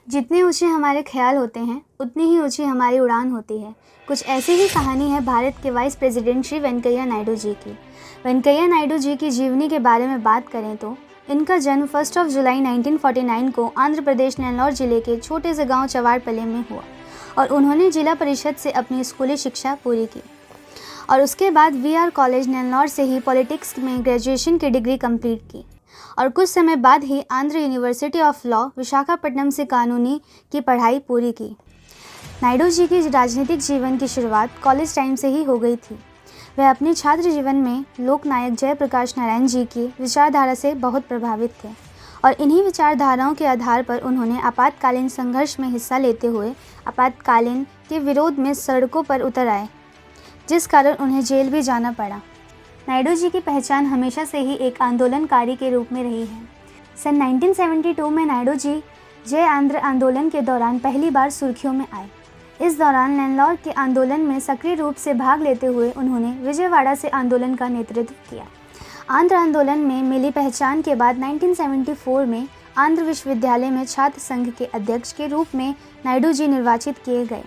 जितने ऊंचे हमारे ख्याल होते हैं उतनी ही ऊंची हमारी उड़ान होती है। कुछ ऐसी ही कहानी है भारत के वाइस प्रेसिडेंट श्री वेंकैया नायडू जी की। वेंकैया नायडू जी की जीवनी के बारे में बात करें तो इनका जन्म 1 जुलाई 1949 को आंध्र प्रदेश नेल्लौर जिले के छोटे से गांव चवारपल्ली में हुआ और उन्होंने जिला परिषद से अपनी स्कूली शिक्षा पूरी की और उसके बाद वीआर कॉलेज नेल्लौर से ही पॉलिटिक्स में ग्रेजुएशन की डिग्री कंप्लीट की और कुछ समय बाद ही Andhra University of law Visakhapatnam से कानूनी की पढ़ाई पूरी की। नायडू जी की राजनीतिक जीवन की शुरुआत कॉलेज टाइम से ही हो गई थी। वह अपने छात्र जीवन में लोकनायक जयप्रकाश नारायण जी की विचारधारा से बहुत प्रभावित थे और इन्हीं विचारधाराओं के आधार पर उन्होंने आपातकालीन संघर्ष में हिस्सा लेते हुए आपातकालीन के विरोध में सड़कों पर उतर आए, जिस कारण उन्हें जेल भी जाना पड़ा। नायडू जी की पहचान हमेशा से ही एक आंदोलनकारी के रूप में रही है। सन 1972 में नायडू जी जय आंध्र आंदोलन के दौरान पहली बार सुर्खियों में आए। इस दौरान नेल्लौर के आंदोलन में सक्रिय रूप से भाग लेते हुए उन्होंने विजयवाड़ा से आंदोलन का नेतृत्व किया। आंध्र आंदोलन में मिली पहचान के बाद 1974 में आंध्र विश्वविद्यालय में छात्र संघ के अध्यक्ष के रूप में नायडू जी निर्वाचित किए गए।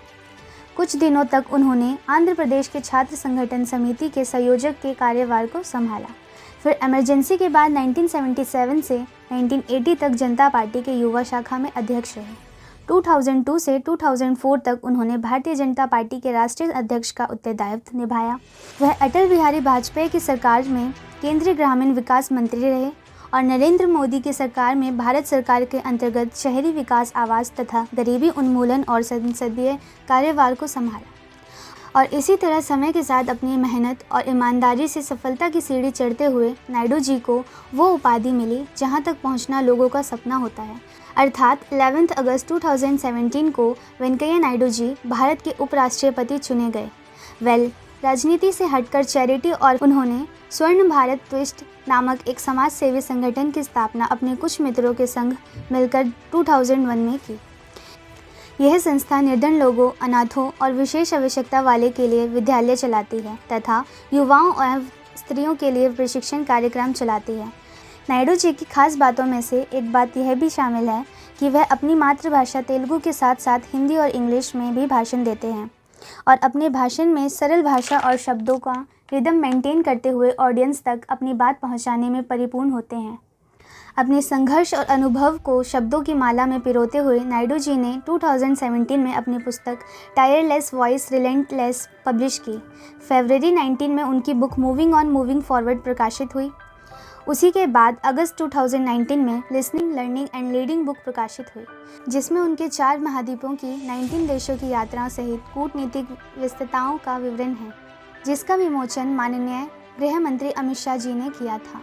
कुछ दिनों तक उन्होंने आंध्र प्रदेश के छात्र संगठन समिति के संयोजक के कार्यभार को संभाला। फिर इमरजेंसी के बाद 1977 से 1980 तक जनता पार्टी के युवा शाखा में अध्यक्ष रहे। 2002 से 2004 तक उन्होंने भारतीय जनता पार्टी के राष्ट्रीय अध्यक्ष का उत्तरदायित्व निभाया। वह अटल बिहारी वाजपेयी की सरकार में केंद्रीय ग्रामीण विकास मंत्री रहे और नरेंद्र मोदी की सरकार में भारत सरकार के अंतर्गत शहरी विकास, आवास तथा गरीबी उन्मूलन और संसदीय कार्यभार को संभाला। और इसी तरह समय के साथ अपनी मेहनत और ईमानदारी से सफलता की सीढ़ी चढ़ते हुए नायडू जी को वो उपाधि मिली जहां तक पहुंचना लोगों का सपना होता है, अर्थात 11 अगस्त 2017 को वेंकैया नायडू जी भारत के उपराष्ट्रपति चुने गए। राजनीति से हटकर चैरिटी और उन्होंने स्वर्ण भारत ट्रस्ट नामक एक समाज सेवी संगठन की स्थापना अपने कुछ मित्रों के संग मिलकर 2001 में की। यह संस्था निर्धन लोगों, अनाथों और विशेष आवश्यकता वाले के लिए विद्यालय चलाती है तथा युवाओं और स्त्रियों के लिए प्रशिक्षण कार्यक्रम चलाती है। नायडू जी की खास बातों में से एक बात यह भी शामिल है कि वह अपनी मातृभाषा तेलुगु के साथ साथ हिंदी और इंग्लिश में भी भाषण देते हैं और अपने भाषण में सरल भाषा और शब्दों का रिदम मेंटेन करते हुए ऑडियंस तक अपनी बात पहुंचाने में परिपूर्ण होते हैं। अपने संघर्ष और अनुभव को शब्दों की माला में पिरोते हुए नायडू जी ने 2017 में अपनी पुस्तक टायरलेस वॉइस रिलेंटलेस पब्लिश की। फरवरी 19 में उनकी book moving on moving forward प्रकाशित हुई। उसी के बाद अगस्त 2019 में listening, learning and leading book प्रकाशित हुई, जिसमें उनके 4 महाद्वीपों की 19 देशों की यात्राओं सहित कूटनीतिक विस्तृतताओं का विवरण है, जिसका विमोचन माननीय गृह मंत्री अमित शाह जी ने किया था।